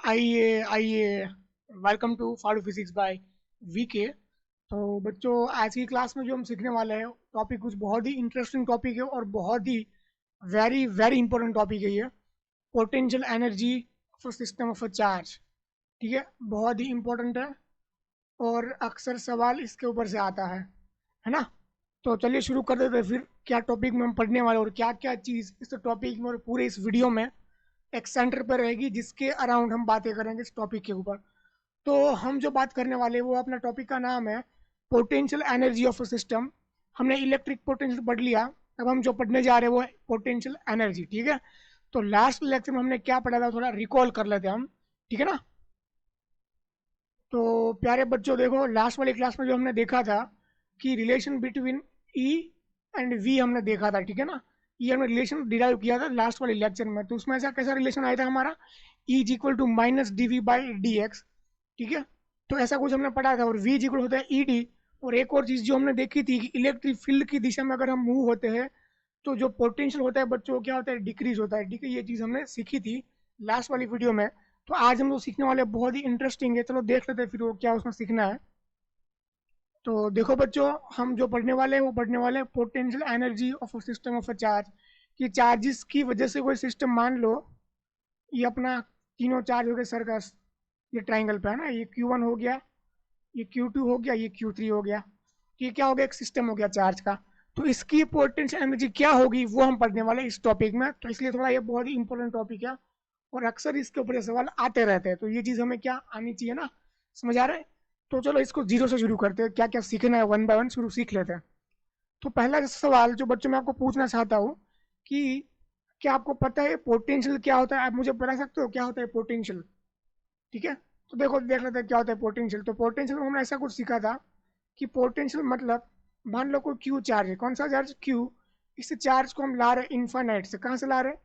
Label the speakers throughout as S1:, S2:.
S1: आइए आइए, welcome to Phaadu physics by VK. तो बच्चों, आज की क्लास में जो हम सीखने वाले हैं टॉपिक कुछ बहुत ही इंटरेस्टिंग टॉपिक है और बहुत ही वेरी वेरी इंपॉर्टेंट टॉपिक है ये। Potential energy of system of a charge. ठीक है, बहुत ही इंपॉर्टेंट है और अक्सर सवाल इसके ऊपर से आता है ना। तो चलिए शुरू कर देते हैं फिर क्या टॉपिक में हम पढ़ने वाले और क्या क्या चीज़ इस टॉपिक में और पूरे इस वीडियो में एक सेंटर पर रहेगी जिसके अराउंड हम बातें करेंगे इस टॉपिक के ऊपर। तो हम जो बात करने वाले हैं वो अपना टॉपिक का नाम है potential energy of a system. हमने इलेक्ट्रिक पोटेंशियल पढ़ लिया। अब हम जो पढ़ने जा रहे हैं वो है पोटेंशियल एनर्जी। ठीक है, तो लास्ट लेक्चर में हमने क्या पढ़ा था थोड़ा रिकॉल कर लेते हैं हम। ठीक है ना। तो प्यारे बच्चों देखो, लास्ट वाली क्लास में जो हमने देखा था कि relation between E and V हमने देखा था। ठीक है ना, ये हमने रिलेशन डिराइव किया था लास्ट वाले लेक्चर में। तो उसमें ऐसा कैसा रिलेशन आया था हमारा, E is equal to minus d V by d x. ठीक है, तो ऐसा कुछ हमने पढ़ा था। और वी इज इक्वल होता है ई डी। और एक और चीज़ जो हमने देखी थी कि इलेक्ट्रिक फील्ड की दिशा में अगर हम मूव होते हैं तो जो पोटेंशियल होता है बच्चों क्या होता है, डिक्रीज होता है। ठीक है, ये चीज़ हमने सीखी थी लास्ट वाली वीडियो में। तो आज हम लोग सीखने वाले बहुत ही इंटरेस्टिंग है, चलो देख लेते हैं फिर वो क्या उसमें सीखना है। तो देखो बच्चों, हम जो पढ़ने वाले हैं वो पढ़ने वाले हैं potential energy of a system of a charge. कि चार्जेस की वजह से कोई सिस्टम मान लो, ये अपना तीनों चार्ज हो गए सर्कस, ये ट्राइंगल पे है ना, ये Q1 हो गया, ये Q2 हो गया, ये Q3 हो गया। तो ये क्या हो गया, एक सिस्टम हो गया चार्ज का। तो इसकी पोटेंशियल एनर्जी क्या होगी वो हम पढ़ने वाले हैं इस टॉपिक में। तो इसलिए थोड़ा ये बहुत ही इंपॉर्टेंट टॉपिक है और अक्सर इसके ऊपर सवाल आते रहते हैं। तो ये चीज़ हमें क्या आनी चाहिए ना, समझ आ रहा है। तो चलो इसको जीरो से शुरू करते हैं, क्या क्या सीखना है वन बाय वन शुरू सीख लेते हैं। तो पहला सवाल जो बच्चों मैं आपको पूछना चाहता हूँ कि क्या आपको पता है पोटेंशियल क्या होता है? आप मुझे बता सकते हो क्या होता है पोटेंशियल? ठीक है, तो देखो देख लेते हैं क्या होता है पोटेंशियल। तो पोटेंशियल में हमने ऐसा कुछ सीखा था कि पोटेंशियल मतलब, मान लो कोई क्यू चार्ज है, कौन सा चार्ज, क्यू। इस चार्ज को हम ला रहे हैं इन्फानाइट से, कहाँ से ला रहे हैं,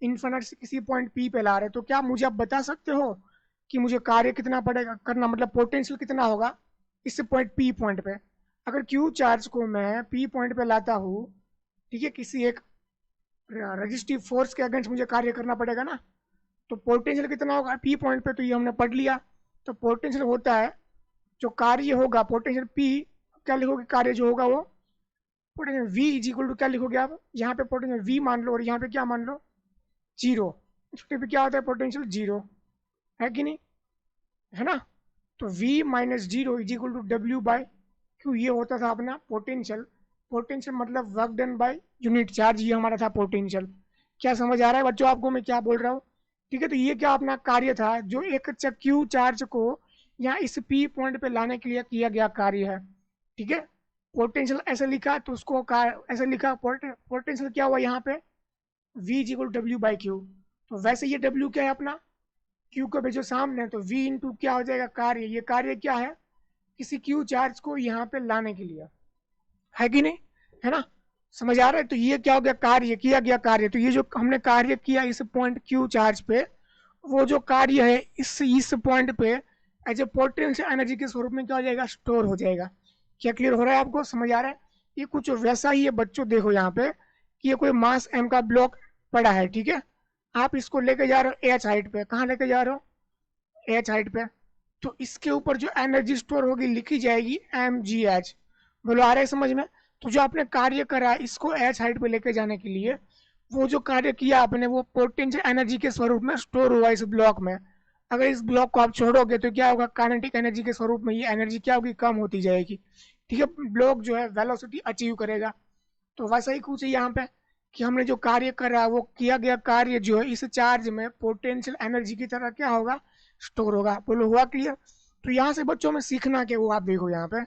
S1: इन्फानाइट से किसी पॉइंट पी पे ला रहे हैं। तो क्या मुझे आप बता सकते हो कि मुझे कार्य कितना पड़ेगा करना, मतलब पोटेंशियल कितना होगा इस पॉइंट पी पॉइंट पे। अगर क्यू चार्ज को मैं पी पॉइंट पे लाता हूँ, ठीक है, किसी एक रजिस्टिव फोर्स के अगेंस्ट मुझे कार्य करना पड़ेगा ना। तो पोटेंशियल कितना होगा पी पॉइंट पे, तो ये हमने पढ़ लिया। तो पोटेंशियल होता है जो कार्य होगा पोटेंशियल पी, क्या लिखोगे कार्य जो होगा वो, potential V is equal to क्या लिखोगे आप, यहाँ पे पोटेंशियल वी मान लो और यहाँ पे क्या मान लो, जीरो। छोटे पे क्या होता है पोटेंशियल जीरो, है कि नहीं, है ना। तो v minus zero is equal to W by Q, ये होता था अपना पोटेंशियल। पोटेंशियल मतलब work done by unit charge, ये हमारा था पोटेंशियल। क्या समझ आ रहा है बच्चों आपको मैं क्या बोल रहा हूँ? ठीक है, तो ये क्या अपना कार्य था जो एक क्यू चार्ज को यहाँ इस पी पॉइंट पे लाने के लिए किया गया कार्य है। ठीक है, पोटेंशियल ऐसे लिखा तो उसको ऐसे लिखा, पोटेंशियल क्या हुआ यहाँ पे, v is equal W by Q. तो वैसे ये w क्या है अपना, क्यू को भेजो सामने तो v इंटू क्या हो जाएगा कार्य। ये कार्य क्या है, किसी क्यू चार्ज को यहाँ पे लाने के लिए, है कि नहीं, है ना। समझ आ रहा है। तो ये क्या हो गया, कार्य किया गया कार्य। तो ये जो हमने कार्य किया इस पॉइंट क्यू चार्ज पे, वो जो कार्य है इस पॉइंट पे एज ए पोटेंशियल एनर्जी के स्वरूप में क्या हो जाएगा, स्टोर हो जाएगा। क्या क्लियर हो रहा है आपको, समझ आ रहा है। ये कुछ वैसा ही है बच्चों, देखो यहाँ पे कि ये कोई मास m का ब्लॉक पड़ा है। ठीक है, आप इसको लेके जा रहे हो h हाइट पे, कहाँ लेके जा रहे हो, h हाइट पे। तो इसके ऊपर जो एनर्जी स्टोर होगी लिखी जाएगी mgh। बोलो आ रहा है समझ में। तो जो आपने कार्य करा इसको h हाइट पे लेके जाने के लिए, वो जो कार्य किया आपने वो पोटेंशियल एनर्जी के स्वरूप में स्टोर हुआ इस ब्लॉक में। अगर इस ब्लॉक को आप छोड़ोगे तो क्या होगा, काइनेटिक एनर्जी के स्वरूप में ये एनर्जी क्या होगी, कम होती जाएगी। ठीक है, ब्लॉक जो है वेलोसिटी अचीव करेगा। तो वैसा ही कुछ है यहाँ पे कि हमने जो कार्य करा वो किया गया कार्य जो है इस चार्ज में पोटेंशियल एनर्जी की तरह क्या होगा, स्टोर होगा। बोलो हुआ क्लियर। तो यहाँ से बच्चों में सीखना क्या वो आप देखो यहाँ पे।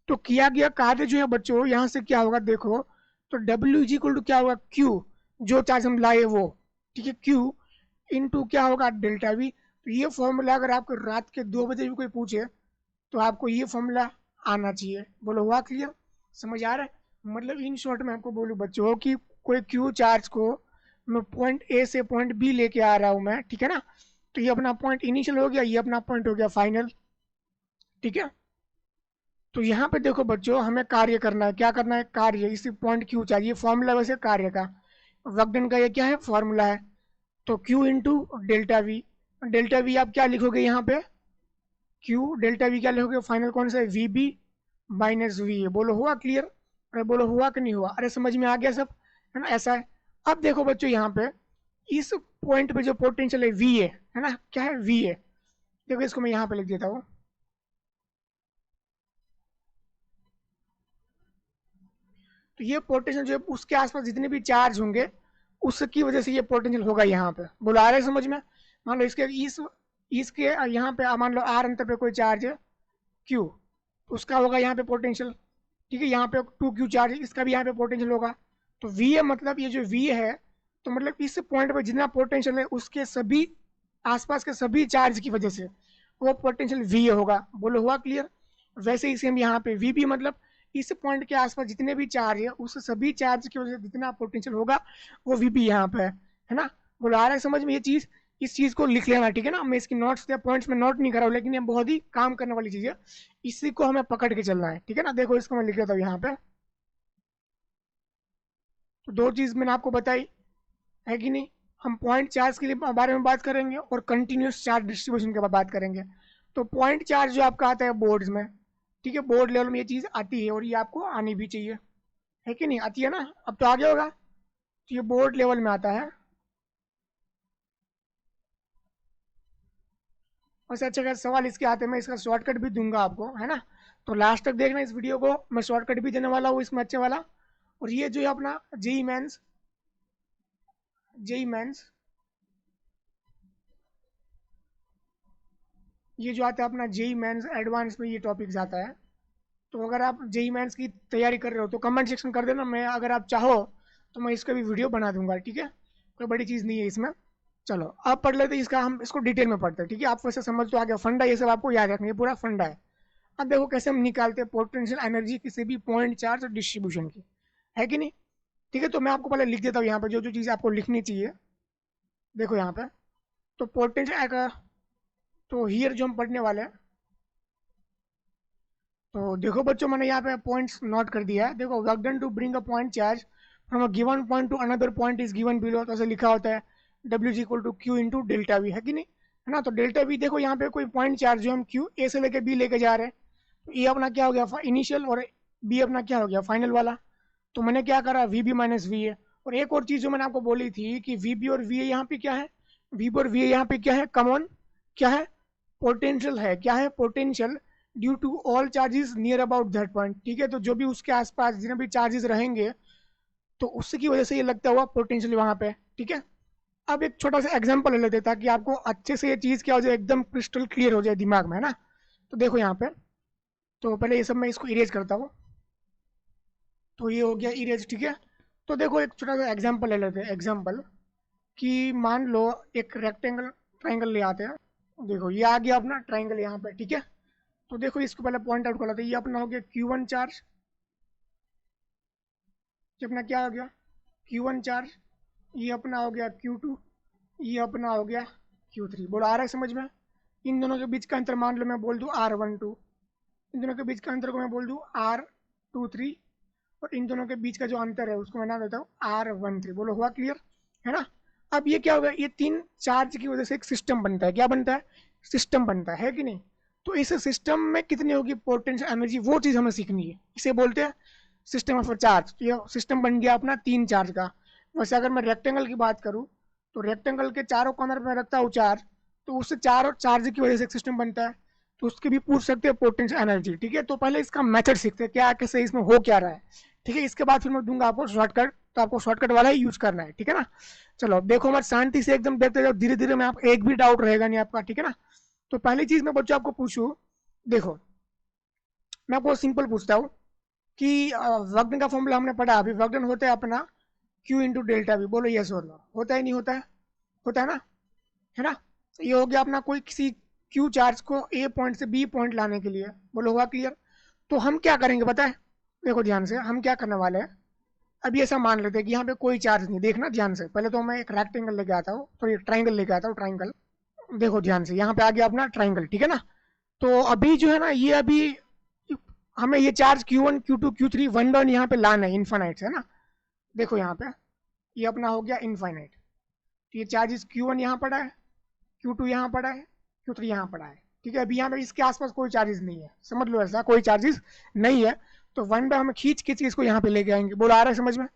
S1: तो किया गया कार्य जो है बच्चों यहाँ से क्या होगा देखो, तो W इज इक्वल टू क्या होगा, Q, जो चार्ज हम लाए वो। ठीक है, Q इंटू क्या होगा, डेल्टा V। तो ये फॉर्मूला अगर आपको रात के 2 बजे भी कोई पूछे तो आपको ये फॉर्मूला आना चाहिए। बोलो हुआ क्लियर, समझ आ रहा है। मतलब इन शॉर्ट में आपको बोलूँ बच्चों कि कोई क्यू चार्ज को मैं पॉइंट ए से पॉइंट बी लेके आ रहा हूँ मैं, ठीक है ना। तो ये अपना पॉइंट इनिशियल हो गया, ये अपना पॉइंट हो गया फाइनल। ठीक है, तो यहाँ पे देखो बच्चों हमें कार्य करना है, क्या करना है, कार्य इसी पॉइंट क्यू चाहिए। फॉर्मूला वैसे कार्य का, वर्क डन का ये क्या है फॉर्मूला है। तो Q into delta we, delta we आप क्या लिखोगे यहाँ पे, क्यू डेल्टा वी क्या लिखोगे, फाइनल कौन सा है, V B minus V A. बोलो हुआ क्लियर, अरे बोलो हुआ कि नहीं हुआ, अरे समझ में आ गया सब, है ना, ऐसा है। अब देखो बच्चों यहाँ पे इस पॉइंट पे जो पोटेंशियल है वी है ना, क्या है वी ए। देखो इसको मैं यहाँ पे लिख देता हूँ, तो ये पोटेंशियल जो है उसके आसपास जितने भी चार्ज होंगे उसकी वजह से ये पोटेंशियल होगा यहाँ पे। बोलो आ रहा है समझ में। मान लो इसके इसके यहाँ पे मान लो आर अंतर पे कोई चार्ज है क्यू, उसका होगा यहाँ पे पोटेंशियल, ठीक है। यहाँ पे 2q चार्ज, इसका भी यहाँ पे पोटेंशियल होगा। तो वी है मतलब ये जो वी है, तो मतलब इस पॉइंट पे जितना पोटेंशियल है उसके सभी आसपास के सभी चार्ज की वजह से वो पोटेंशियल वी होगा। बोलो हुआ क्लियर। वैसे ही सेम यहाँ पे वी भी मतलब इस पॉइंट के आसपास जितने भी चार्ज है उस सभी चार्ज की वजह से जितना पोटेंशियल होगा वो वी भी यहाँ पे है ना। बोलो आ रहा है समझ में ये चीज़, इस चीज़ को लिख लेना, ठीक है ना। मैं इसकी नोट्स या पॉइंट्स में नोट नहीं कर रहा हूँ, लेकिन ये बहुत ही काम करने वाली चीज़ है, इसी को हमें पकड़ के चलना है, ठीक है ना। देखो इसको मैं लिख देता हूँ यहाँ पे। तो दो चीज़ मैंने आपको बताई है कि नहीं, हम पॉइंट चार्ज के लिए बारे में बात करेंगे और कंटिन्यूस चार्ज डिस्ट्रीब्यूशन के बाद बात करेंगे। तो पॉइंट चार्ज जो आपका आता है बोर्ड्स में, ठीक है, बोर्ड लेवल में ये चीज़ आती है और ये आपको आनी भी चाहिए, है कि नहीं, आती है ना, अब तो आगे होगा। तो ये बोर्ड लेवल में आता है। वैसे अच्छा खासा सवाल इसके आते हैं, मैं इसका शॉर्टकट भी दूंगा आपको, है ना। तो लास्ट तक देखना इस वीडियो को, मैं शॉर्टकट भी देने वाला हूँ इसमें अच्छे वाला। और ये जो है अपना जेई मेंस ये जो आता है अपना जेई मेंस एडवांस में ये टॉपिक्स आता है। तो अगर आप जेई मेंस की तैयारी कर रहे हो तो कमेंट सेक्शन कर देना, मैं अगर आप चाहो तो मैं इसका भी वीडियो बना दूंगा, ठीक है। कोई बड़ी चीज़ नहीं है इसमें। चलो अब पढ़ लेते हैं इसका, हम इसको डिटेल में पढ़ते हैं, ठीक है। आप वैसे समझ तो आ गया, फंडा ये सब आपको याद रखना, ये पूरा फंडा है। अब देखो कैसे हम निकालते हैं पोटेंशियल एनर्जी किसी भी पॉइंट चार्ज और डिस्ट्रीब्यूशन की, है कि नहीं। ठीक है, तो मैं आपको पहले लिख देता हूँ यहाँ पर जो जो चीज़ आपको लिखनी चाहिए। देखो यहाँ पे तो पोटेंशियल, तो हियर जो हम पढ़ने वाले हैं, तो देखो बच्चों मैंने यहाँ पे पॉइंट्स नोट कर दिया है। देखो work done to bring a point charge from a given point to another point is given below, तो ऐसे लिखा होता है W is equal to Q into delta V, है कि नहीं, है ना। तो डेल्टा वी देखो यहाँ पे कोई पॉइंट चार्ज जो हम क्यू ए से लेके बी लेके जा रहे हैं, तो ए अपना क्या हो गया इनिशियल और बी अपना क्या हो गया फाइनल वाला। तो मैंने क्या करा V B minus V A. और एक और चीज़ जो मैंने आपको बोली थी कि वी बी और वी ए यहाँ पे क्या है, वी बी और वी ए यहाँ पे क्या है कॉमन, क्या है पोटेंशियल है, क्या है potential due to all charges near about that point, ठीक है। तो जो भी उसके आसपास जितने भी चार्जेस रहेंगे तो उसकी वजह से ये लगता हुआ पोटेंशियल वहाँ पे, ठीक है। अब एक छोटा सा एग्जांपल ले लेते ताकि आपको अच्छे से ये चीज़ क्या हो जाए, एकदम क्रिस्टल क्लियर हो जाए दिमाग में, है ना। तो देखो यहाँ पे, तो पहले ये सब मैं इसको इरेज करता हूँ। तो ये हो गया इरेज, ठीक है। तो देखो एक छोटा सा एग्जांपल ले लेते हैं, एग्जांपल कि मान लो एक रेक्टेंगल ट्राइंगल ले आते हैं। देखो ये आ गया अपना ट्राइंगल यहाँ पे, ठीक है। तो देखो इसको पहले पॉइंट आउट कर लेते हैं, ये अपना हो गया Q1 चार्ज, ये अपना क्या हो गया Q1 चार्ज, ये अपना हो गया Q2, ये अपना हो गया Q3। बोलो आ रहा है समझ में। इन दोनों के बीच का अंतर मान लो मैं बोल दूँ R12, इन दोनों के बीच का अंतर को मैं बोल दूँ R23, और इन दोनों के बीच का जो अंतर है उसको मैं नाम देता हूँ R13। बोलो हुआ क्लियर, है ना। अब ये क्या होगा, ये तीन चार्ज की वजह से एक सिस्टम बनता है, क्या बनता है, सिस्टम बनता है कि नहीं। तो इस सिस्टम में कितनी होगी पोटेंशियल एनर्जी, वो चीज़ हमें सीखनी है, इसे बोलते हैं सिस्टम ऑफ चार्ज। तो ये सिस्टम बन गया अपना तीन चार्ज का। वैसे अगर मैं रेक्टेंगल की बात करूँ तो रेक्टेंगल के चारों कॉर्नर में रखता हूँ चार्ज, तो उससे चारों चार्ज की वजह से एक सिस्टम बनता है, तो उसके भी पूछ सकते हैं पोटेंशियल एनर्जी, ठीक है। तो पहले इसका मेथड सीखते हैं क्या कैसे इसमें हो क्या रहा है, ठीक है। इसके बाद फिर मैं दूंगा आपको शॉर्टकट, तो आपको शॉर्टकट वाला ही यूज करना है, ठीक है ना। चलो अब देखो हमारे शांति से एकदम देखते जाओ, धीरे धीरे में आप एक भी डाउट रहेगा नहीं आपका, ठीक है ना। तो पहली चीज मैं बच्चों आपको पूछूं, देखो मैं आपको सिंपल पूछता हूँ कि वर्क डन का फॉर्मूला हमने पढ़ा अभी, वर्क डन होता है अपना क्यू इंटू डेल्टा वी। बोलो यस और नो, होता है नहीं होता है, होता है ना, है ना। ये हो गया अपना कोई किसी क्यू चार्ज को ए पॉइंट से बी पॉइंट लाने के लिए। बोलो हुआ क्लियर। तो हम क्या करेंगे पता है, देखो ध्यान से हम क्या करने वाले हैं। अभी ऐसा मान लेते हैं कि यहाँ पे कोई चार्ज नहीं, देखना ध्यान से, पहले तो मैं एक रेक्टेंगल लेके आता हूँ, तो ये ट्राइंगल लेके आता हूँ, ट्राइंगल। देखो ध्यान से यहाँ पे आ गया अपना ट्राइंगल, ठीक है ना। तो अभी जो है ना ये अभी हमें ये charge Q1 Q2 Q3 one by one यहाँ पे लाना है इन्फाइनाइट से, है ना। देखो यहाँ पे ये अपना हो गया इनफाइनाइट, तो ये चार्जेस Q1 यहाँ पड़ा है, Q2 यहाँ पड़ा है, Q3 यहाँ पड़ा है, ठीक है। अभी यहाँ पे इसके आसपास कोई चार्जेस नहीं है, समझ लो ऐसा कोई चार्जेस नहीं है। तो 1 बाय हम खींच खींच के इसको यहाँ पे लेके आएंगे, बोलो आ रहा है समझ में।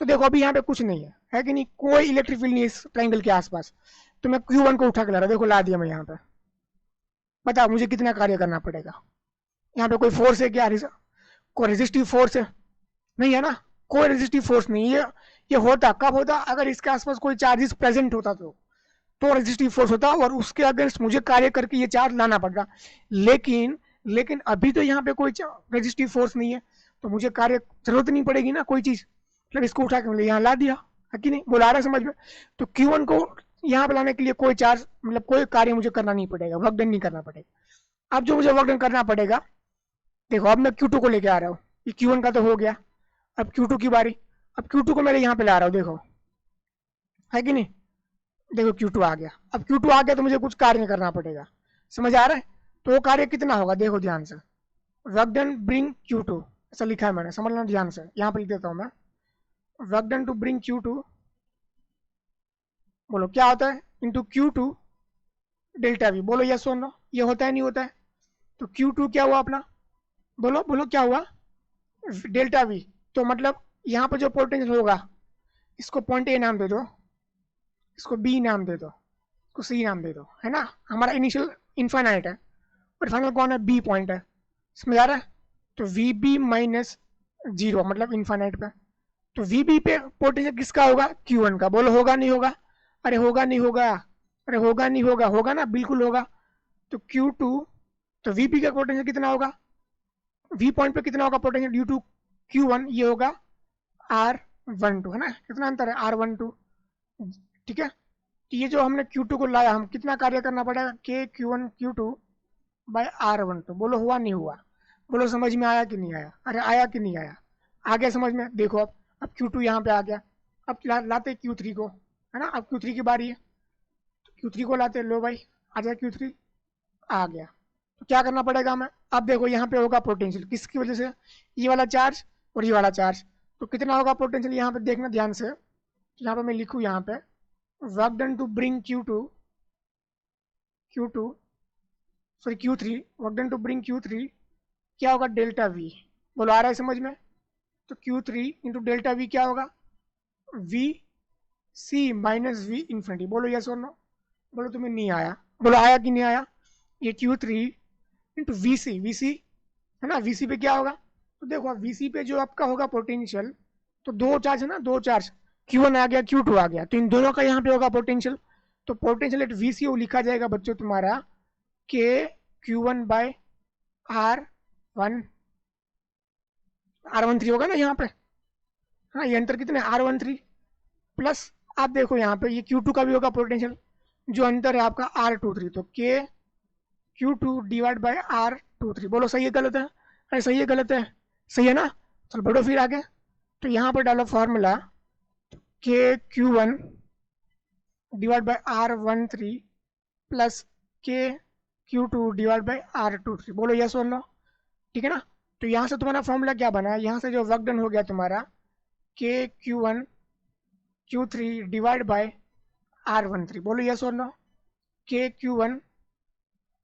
S1: तो देखो अभी यहाँ पे कुछ नहीं है कि नहीं, कोई इलेक्ट्रिक फील्ड नहीं है इस ट्राइंगल के आसपास। तो मैं Q1 को उठा के ला रहा, देखो ला दिया मैं यहाँ पे। बता मुझे कितना कार्य करना पड़ेगा। यहाँ पे कोई फोर्स है क्या, कोई रेजिस्टिव फोर्स है नहीं है ना, कोई रेजिस्टिव फोर्स नहीं है। ये होता कब होता, अगर इसके आसपास कोई चार्जेस प्रेजेंट होता तो रेजिस्टिव फोर्स होता और उसके अगेंस्ट मुझे कार्य करके ये चार्ज लाना पड़ता। लेकिन अभी तो यहाँ पे कोई रेजिस्टिव फोर्स नहीं है, तो मुझे कार्य जरूरत नहीं पड़ेगी ना कोई चीज, मतलब इसको उठा के यहाँ ला दिया है कि नहीं, बुला रहा समझ में। तो Q1 को यहाँ पे लाने के लिए कोई चार्ज मतलब कोई कार्य मुझे करना नहीं पड़ेगा, वर्क डन नहीं करना पड़ेगा। अब जो मुझे वर्क डन करना पड़ेगा, देखो अब मैं Q2 को लेके आ रहा हूँ, ये Q1 का तो हो गया, अब Q2 की बारी। अब Q2 को मैं यहाँ पे ला रहा हूँ, देखो है कि नहीं, देखो Q2 आ गया। अब Q2 आ गया तो मुझे कुछ कार्य करना पड़ेगा, समझ आ रहा है। तो वो कार्य कितना होगा, देखो ध्यान से, वर्क डन ब्रिंग Q2, ऐसा लिखा है मैंने, समझना ध्यान से, यहाँ पे लिख देता हूँ मैं, work done to bring Q2, बोलो क्या होता है, इंटू Q2 डेल्टा वी, बोलो यस और नो, ये होता है नहीं होता है। तो Q2 क्या हुआ अपना, बोलो बोलो क्या हुआ, डेल्टा वी। तो मतलब यहाँ पर जो पोटेंशियल होगा, इसको पॉइंट ए नाम दे दो, इसको बी नाम दे दो, इसको सी नाम दे दो, है ना। हमारा इनिशियल इनफाइनाइट है और फाइनल कौन है, बी पॉइंट है, समझ आ रहा है। तो वी बी माइनस 0 मतलब इनफाइनाइट पे। तो वी बी पे पोटेंशियल किसका होगा, Q1 का, बोलो होगा नहीं होगा, अरे होगा नहीं होगा, अरे होगा नहीं होगा, होगा ना, बिल्कुल होगा। तो Q2, तो वी बी का पोटेंशियल कितना होगा, वी पॉइंट पे कितना होगा पोटेंशियल ड्यू टू Q1, ये होगा R12, है ना, कितना अंतर है R12, ठीक है। तो ये जो हमने Q2 को लाया, हम कितना कार्य करना पड़ेगा, K Q1 Q2 bye R12, बोलो हुआ नहीं हुआ, बोलो समझ में आया कि नहीं आया, अरे आया कि नहीं आया, आ गया समझ में। देखो अब Q2 यहाँ पे आ गया, अब लाते Q3 को, है ना, अब Q3 की बारी है, तो Q3 को लाते, लो भाई आ जाए Q3, आ गया। तो क्या करना पड़ेगा हमें, अब देखो यहाँ पे होगा पोटेंशियल किसकी वजह से, ये वाला चार्ज और ये वाला चार्ज। तो कितना होगा पोटेंशियल, यहाँ पे देखना ध्यान से, यहाँ पे मैं लिखूँ, यहाँ पे work done to bring Q2 sorry Q3, work done to bring Q3 क्या होगा, डेल्टा वी, बोलो आ रहा है समझ में। तो Q3 इंटू डेल्टा वी क्या होगा, V C minus V infinity, बोलो यस और नो, बोलो तुम्हें नहीं आया, बोलो आया कि नहीं आया। ये Q3 इंटू वी सी है ना, वी सी पे क्या होगा, तो देखो वी सी पे जो आपका होगा पोटेंशियल, तो दो चार्ज है ना, दो चार्ज, Q1 आ गया Q2 आ गया, तो इन दोनों का यहाँ पे होगा पोटेंशियल। तो पोटेंशियल एट वी सी लिखा जाएगा बच्चों तुम्हारा K Q1 बाय R13 होगा ना यहाँ पे, हाँ ये अंतर कितने R13 प्लस, आप देखो यहाँ पे ये Q2 का भी होगा पोटेंशियल, जो अंतर है आपका R23, तो K Q2 divide by R23, बोलो सही है गलत है, अरे सही है गलत है, सही है ना। चलो बढ़ो फिर आगे, तो यहाँ पर डालो formula K Q1 divide by R13 plus K Q2 divide by R23, बोलो यस और नो, ठीक है ना। तो यहाँ से तुम्हारा फॉर्मूला क्या बना है, यहाँ से जो वर्क डन हो गया तुम्हारा K Q1 Q3 divide by R13, बोलो यस और no, K Q1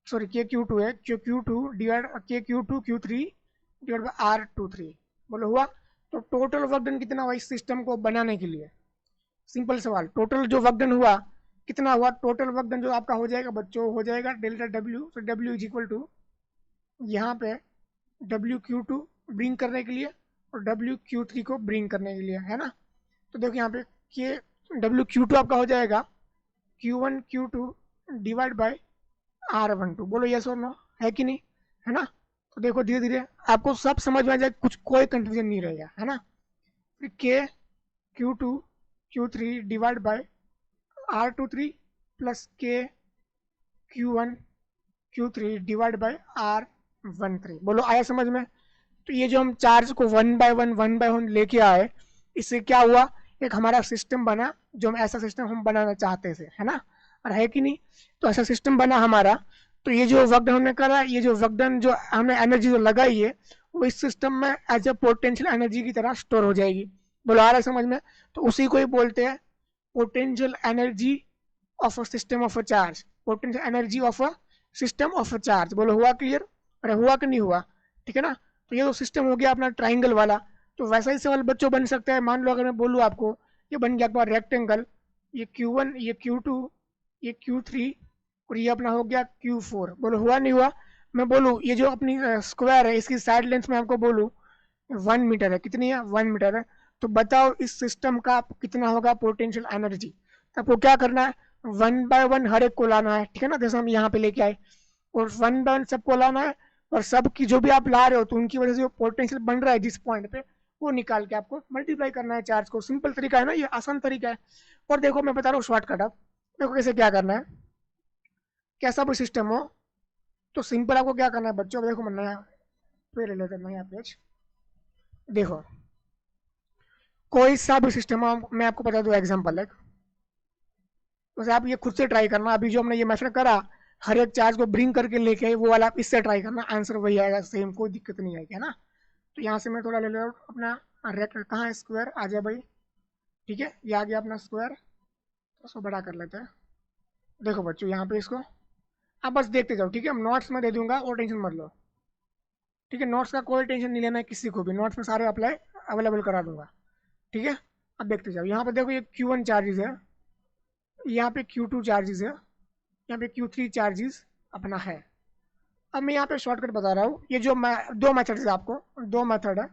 S1: sorry K Q2 है, Q2 divide K Q2 Q3 divide by R23, बोलो हुआ। तो टोटल वर्क डन कितना हुआ इस सिस्टम को बनाने के लिए, सिंपल सवाल, टोटल जो वर्क डन हुआ कितना हुआ, टोटल वर्क डन जो आपका हो जाएगा बच्चों, हो जाएगा डेल्टा W, तो W इज इक्वल टू यहाँ पे WQ2 ब्रिंग करने के लिए और WQ3 को ब्रिंग करने के लिए, है ना। तो देखो यहाँ पे K WQ2 आपका हो जाएगा Q1 Q2 divide by R12, बोलो यस और नो, है कि नहीं, है ना। तो देखो धीरे धीरे आपको सब समझ में आ जाए, कुछ कोई कंफ्यूजन नहीं रहेगा, है ना। फिर K Q2 Q3 divide by R23 plus K Q1 Q3 divide by R13, बोलो आया समझ में। तो ये जो हम चार्ज को वन बाय वन लेके आए, इससे क्या हुआ, एक हमारा सिस्टम बना, जो हम ऐसा सिस्टम हम बनाना चाहते थे, है ना, और है कि नहीं। तो ऐसा सिस्टम बना हमारा, तो ये जो वर्क डन हमने करा, ये जो वर्क डन जो हमने एनर्जी जो लगाई है, वो इस सिस्टम में एज ए पोटेंशियल एनर्जी की तरह स्टोर हो जाएगी, बोलो आ रहा है समझ में। तो उसी को ही बोलते हैं potential energy of a system of a charge, potential energy of a system of a charge. बोलो हुआ क्लियर? अरे हुआ कि नहीं हुआ? ठीक है ना। तो ये तो सिस्टम हो गया अपना ट्राइंगल वाला। तो वैसा ही सवाल बच्चों बन सकता है। मान लो अगर मैं बोलूँ आपको, ये बन गया आपका रेक्टेंगल, ये Q1, ये Q2, ये Q3 और ये अपना हो गया Q4। बोलो हुआ नहीं हुआ? मैं बोलूँ ये जो अपनी स्क्वायर है, इसकी साइड लेंथ में आपको बोलूँ 1 मीटर है। कितनी है? 1 मीटर है। तो बताओ इस सिस्टम का कितना होगा पोटेंशियल एनर्जी। तो आपको क्या करना है, 1 बाय 1 हर एक को लाना है। ठीक है ना, जैसे हम यहाँ पे लेके आए, और 1 बाय 1 सबको लाना है। और सबकी जो भी आप ला रहे हो तो उनकी वजह से जो पोटेंशियल बन रहा है जिस पॉइंट पे, वो निकाल के आपको मल्टीप्लाई करना है चार्ज को। सिंपल तरीका है ना, ये आसान तरीका है। और देखो मैं बता रहा हूँ शॉर्टकट। अब देखो कैसे क्या करना है। कैसा भी सिस्टम हो तो सिंपल आपको क्या करना है बच्चों। देखो मैं नया पे ले लेते हैं, नया पेज। देखो कोई सा भी सिस्टम हो, मैं आपको बता दूं एग्जांपल एक। वैसे आप ये खुद से ट्राई करना। अभी जो हमने ये मेथड करा, हर एक चार्ज को ब्रिंग करके लेके आए, वो वाला आप इससे ट्राई करना, आंसर वही आएगा सेम, कोई दिक्कत नहीं आएगी, है ना। तो यहाँ से मैं थोड़ा ले लो अपना रेक्ट, कहाँ है स्क्वायर, आ जाए भाई। ठीक है, ये आ गया अपना स्क्वायर। तो उसको बड़ा कर लेते हैं। देखो बच्चों यहाँ पे इसको आप बस देखते जाओ। ठीक है, नोट्स में दे दूंगा और टेंशन मत लो। ठीक है, नोट्स का कोई टेंशन नहीं लेना है किसी को भी, नोट्स में सारे अप्लाई अवेलेबल करा दूंगा। ठीक है, अब देखते जाओ। यहाँ पे देखो ये Q1 चार्जेस है, यहाँ पे Q2 चार्जेस है, यहाँ पे Q3 चार्जेस अपना है। अब मैं यहाँ पे शॉर्टकट बता रहा हूँ। ये जो मैं दो मेथड है, आपको दो मेथड है।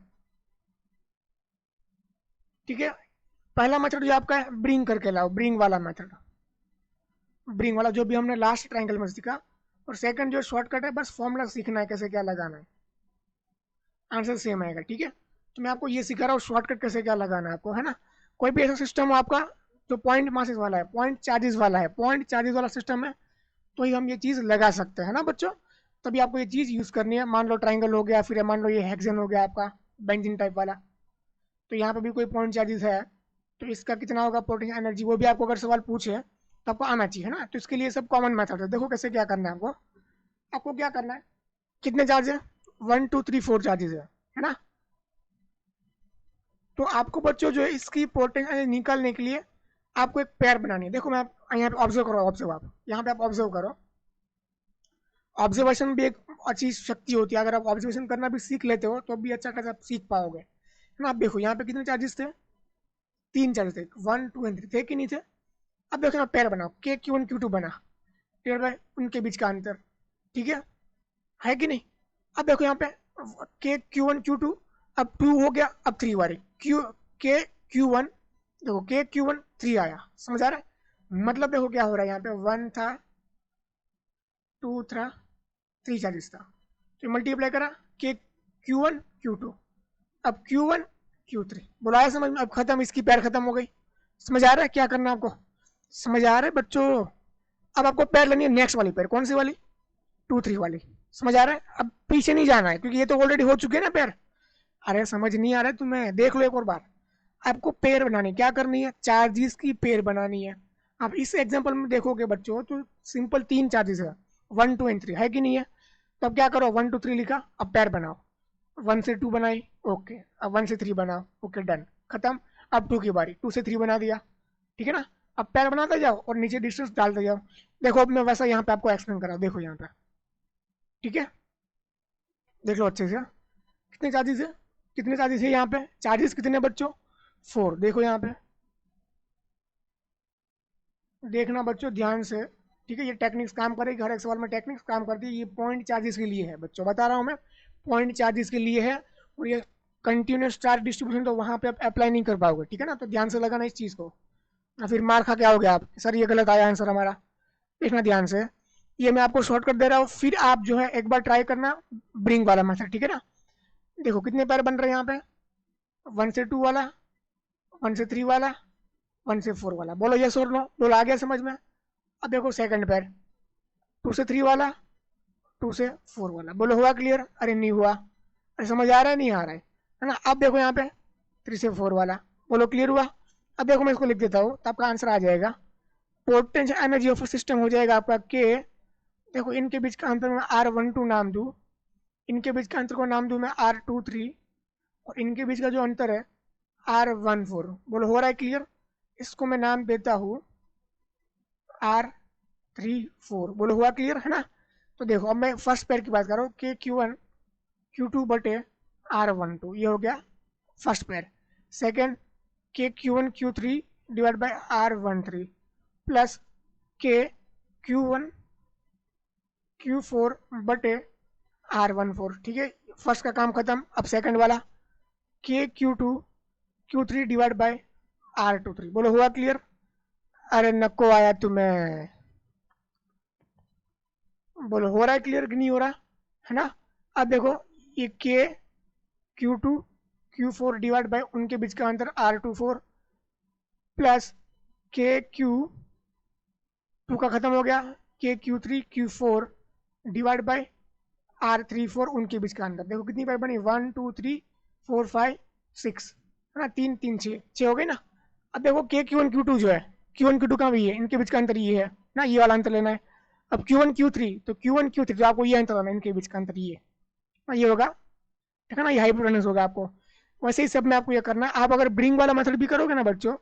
S1: ठीक है, पहला मेथड जो आपका है ब्रिंग करके लाओ, ब्रिंग वाला मेथड, ब्रिंग वाला जो भी हमने लास्ट ट्रायंगल में सीखा। और सेकंड जो शॉर्टकट है, बस फॉर्मूला सीखना है कैसे क्या लगाना है, आंसर सेम आएगा। ठीक है, तो मैं आपको ये सिखा रहा हूँ शॉर्टकट कैसे क्या लगाना है आपको, है ना। कोई भी ऐसा सिस्टम हो आपका जो पॉइंट मासेस वाला है, पॉइंट चार्जेस वाला है, पॉइंट चार्जेस वाला सिस्टम है, तो ही हम ये चीज़ लगा सकते हैं ना बच्चों। तभी आपको ये चीज़ यूज़ करनी है। मान लो ट्राइंगल हो गया, फिर मान लो ये हेक्सेन हो गया आपका, बेंजीन टाइप वाला। तो यहाँ पे भी कोई पॉइंट चार्जेस है, तो इसका कितना होगा पोटेंशियल एनर्जी, वो भी आपको अगर सवाल पूछे तो आपको आना चाहिए, है ना। तो इसके लिए सब कॉमन मेथड है। देखो कैसे क्या करना है आपको। आपको क्या करना है, कितने चार्ज है, 1 2 3 4 चार्जेस है ना। तो आपको बच्चों जो है इसकी पोटेंशियल निकालने के लिए आपको एक पेयर बनानी है। देखो मैं यहाँ पे ऑब्जर्व करो, ऑब्जर्व आप यहाँ पे आप ऑब्जर्व करो। ऑब्जर्वेशन भी एक अच्छी शक्ति होती है। अगर आप ऑब्जर्वेशन करना भी सीख लेते हो तो भी अच्छा खासा सीख पाओगे, है ना। आप देखो यहाँ पे कितने चार्जेस थे, 3 चार्जेस थे, 1 2 एंड 3 थे कि नहीं थे। अब देखो ना पेयर बनाओ, Q1 Q2 बना, पेयर बाय उनके बीच का अंतर। ठीक है कि नहीं। अब देखो यहाँ पे Q1 Q2, अब 2 हो गया, अब 3 वाले Q1, देखो Q1 3 आया, समझ आ रहा है। मतलब देखो क्या हो रहा है, यहाँ पे 1 था, 2 था, 3 चार्जेस था, तो मल्टीप्लाई करा के Q1 Q2, अब Q1 Q3, बुलाया समझ में। अब खत्म, इसकी पैर खत्म हो गई। समझ आ रहा है क्या करना आपको, समझ आ रहा है बच्चों। अब आपको पैर लेनी है नेक्स्ट वाली पैर, कौन सी वाली, 2 3 वाली। समझ आ रहा है, अब पीछे नहीं जाना है क्योंकि ये तो ऑलरेडी हो चुके हैं ना पैर। अरे समझ नहीं आ रहा है तुम्हें, देख लो एक और बार। आपको पेयर बनानी, क्या करनी है, चार्जेस की पेयर बनानी है। आप इस एग्जांपल में देखोगे बच्चों तो सिंपल 3 चार्जेस है, 1 2 एंड 3 है कि नहीं है। तो अब क्या करो, 1 2 3 लिखा, अब पेयर बनाओ। 1 से 2 बनाई, ओके। अब 1 से 3 बनाओ, ओके डन, खत्म। अब 2 की बारी, 2 से 3 बना दिया, ठीक है ना। अब पेयर बनाते जाओ और नीचे डिस्टेंस डालते जाओ। देखो अब मैं वैसा यहाँ पे आपको एक्सप्लेन करा, देखो यहाँ पे। ठीक है, देख लो अच्छे से। कितने चार्जेस है, कितने चार्जेस है यहाँ पे, चार्जेस कितने बच्चों, 4। देखो यहाँ पे, देखना बच्चों ध्यान से। ठीक है, ये टेक्निक्स काम करेगी, हर एक सवाल में टेक्निक्स काम करती है। ये पॉइंट चार्जेस के लिए है बच्चों, बता रहा हूँ मैं, पॉइंट चार्जेस के लिए है। और ये कंटिन्यूस चार्ज डिस्ट्रीब्यूशन तो वहाँ पे आप अप्लाई नहीं कर पाओगे, ठीक है ना। तो ध्यान से लगाना इस चीज़ को, या फिर मार खा के आओगे आप, सर ये गलत आया आंसर हमारा। देखना ध्यान से, ये मैं आपको शॉर्टकट दे रहा हूँ, फिर आप जो है एक बार ट्राई करना ब्रिंग वाला मेथड, ठीक है ना। देखो कितने पैर बन रहे हैं यहाँ पे, 1 से 2 वाला, 1 से 3 वाला, 1 से 4 वाला। बोलो यस और नो, बोलो आ गया समझ में। अब देखो सेकंड पैर, 2 से 3 वाला, 2 से 4 वाला। बोलो हुआ क्लियर, अरे नहीं हुआ, अरे समझ आ रहा है नहीं आ रहा है ना। अब देखो यहाँ पे 3 से 4 वाला, बोलो क्लियर हुआ। अब देखो मैं इसको लिख देता हूँ तो आपका आंसर आ जाएगा। पोटेंशियल एनर्जी ऑफ सिस्टम हो जाएगा आपका के। देखो इनके बीच का अंतर मैं R12 नाम दूँ, इनके बीच का अंतर को नाम दूँ मैं R23, और इनके बीच का जो अंतर है R14। बोलो हो रहा है क्लियर। इसको मैं नाम देता हूँ R 3 4। बोलो हुआ क्लियर है ना? तो देखो अब मैं फर्स्ट पेयर की बात कर रहा हूँ, के Q2 बटे R12, ये हो गया फर्स्ट पेयर। सेकेंड, के Q1 Q3 divide by R13 plus के Q1 Q4 बटे R14। ठीक है, फर्स्ट का काम खत्म। अब सेकंड वाला, के Q2 Q3 divide by R23। बोलो हुआ क्लियर? अरे नको आया तुम्हें, बोलो हो रहा है क्लियर कि नहीं हो रहा है ना? अब देखो, ये के Q2 Q4 डिवाइड बाय उनके बीच का अंतर R24 प्लस के Q2 का खत्म हो गया, के Q3 Q4 divide by R34 उनके बीच का अंतर। देखो कितनी बार बनी, 1 2 3 4 5 6 है ना, 3 3 6 हो गई ना। अब देखो के Q1 Q2 जो है, Q1 Q2 का भी है, इनके बीच का अंतर ये है ना, ये वाला अंतर लेना है। अब Q1 Q3, तो Q1 Q3 तो आपको ये अंतर लेना है, इनके बीच का अंतर ये ना, ये होगा, ठीक है ना, ये हाइपोटेनस होगा आपको। वैसे ही सब में आपको ये करना है। आप अगर ब्रिंग वाला मेथड भी करोगे ना बच्चों,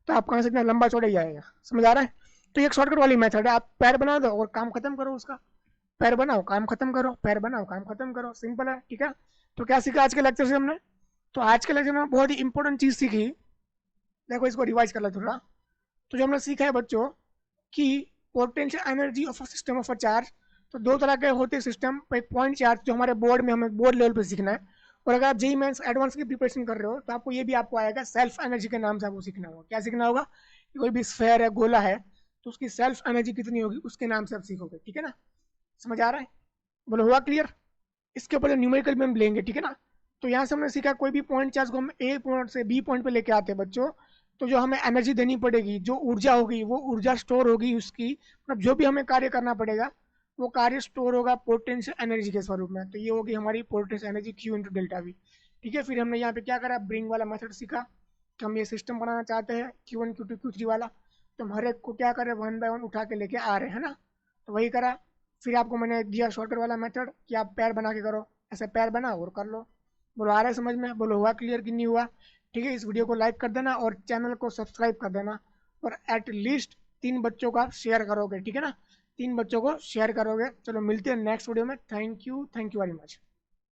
S1: तो आपका आंसर इतना लंबा चौड़ा ही आएगा। समझ आ रहा है? तो एक शॉर्टकट वाली मेथड है, आप पैर बना दो और काम खत्म करो उसका। पैर बनाओ काम खत्म करो, पैर बनाओ काम खत्म करो, सिंपल है। ठीक है, तो क्या सीखा आज के लेक्चर से हमने? तो आज के लेक्चर में बहुत ही इंपॉर्टेंट चीज सीखी। देखो इसको रिवाइज कर लो थोड़ा। तो जो हमने सीखा है बच्चों कि potential energy of a system of a charge, तो दो तरह के होते हैं सिस्टम। एक पॉइंट चार्ज जो हमारे बोर्ड में, हमें बोर्ड लेवल पे सीखना है। और अगर आप जेई मेंस एडवांस की प्रिपरेशन कर रहे हो, तो आपको ये भी आपको आएगा, सेल्फ एनर्जी के नाम से आपको सीखना होगा। क्या सीखना होगा? कि कोई भी स्फेयर है, गोला है, तो उसकी सेल्फ एनर्जी कितनी होगी, उसके नाम से आप सीखोगे। ठीक है ना? समझ आ रहा है? बोलो हुआ क्लियर? इसके ऊपर न्यूमेरिकल में हम लेंगे, ठीक है ना? तो यहाँ से हमने सीखा कोई भी पॉइंट चार्ज को हम ए पॉइंट से बी पॉइंट पे लेके आते हैं बच्चों, तो जो हमें एनर्जी देनी पड़ेगी, जो ऊर्जा होगी, वो ऊर्जा स्टोर होगी उसकी, मतलब जो भी हमें कार्य करना पड़ेगा, वो कार्य स्टोर होगा पोटेंशियल एनर्जी के स्वरूप में। तो ये होगी हमारी potential energy Q into delta we. ठीक है, फिर हमने यहाँ पे क्या करा, ब्रिंग वाला मेथड सीखा कि हम ये सिस्टम बनाना चाहते हैं Q1 Q2 Q3 वाला, तो हम हर एक को क्या करें, 1 बाय 1 उठा के लेके आ रहे हैं ना, तो वही करा। फिर आपको मैंने दिया शॉर्टकट वाला मेथड कि आप पैर बना के करो, ऐसे पैर बनाओ और कर लो। बोलो आ रहा है समझ में? बोलो हुआ क्लियर कि नहीं हुआ? ठीक है, इस वीडियो को लाइक कर देना और चैनल को सब्सक्राइब कर देना, और एट लीस्ट 3 बच्चों को आप शेयर करोगे। ठीक है ना, 3 बच्चों को शेयर करोगे। चलो मिलते हैं नेक्स्ट वीडियो में। Thank you very much.